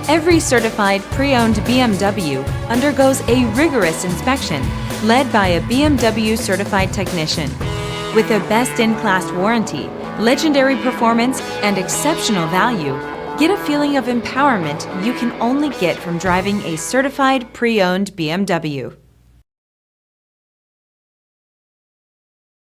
Every certified pre-owned BMW undergoes a rigorous inspection led by a BMW certified technician. With a best-in-class warranty, legendary performance, and exceptional value, get a feeling of empowerment you can only get from driving a certified pre-owned BMW.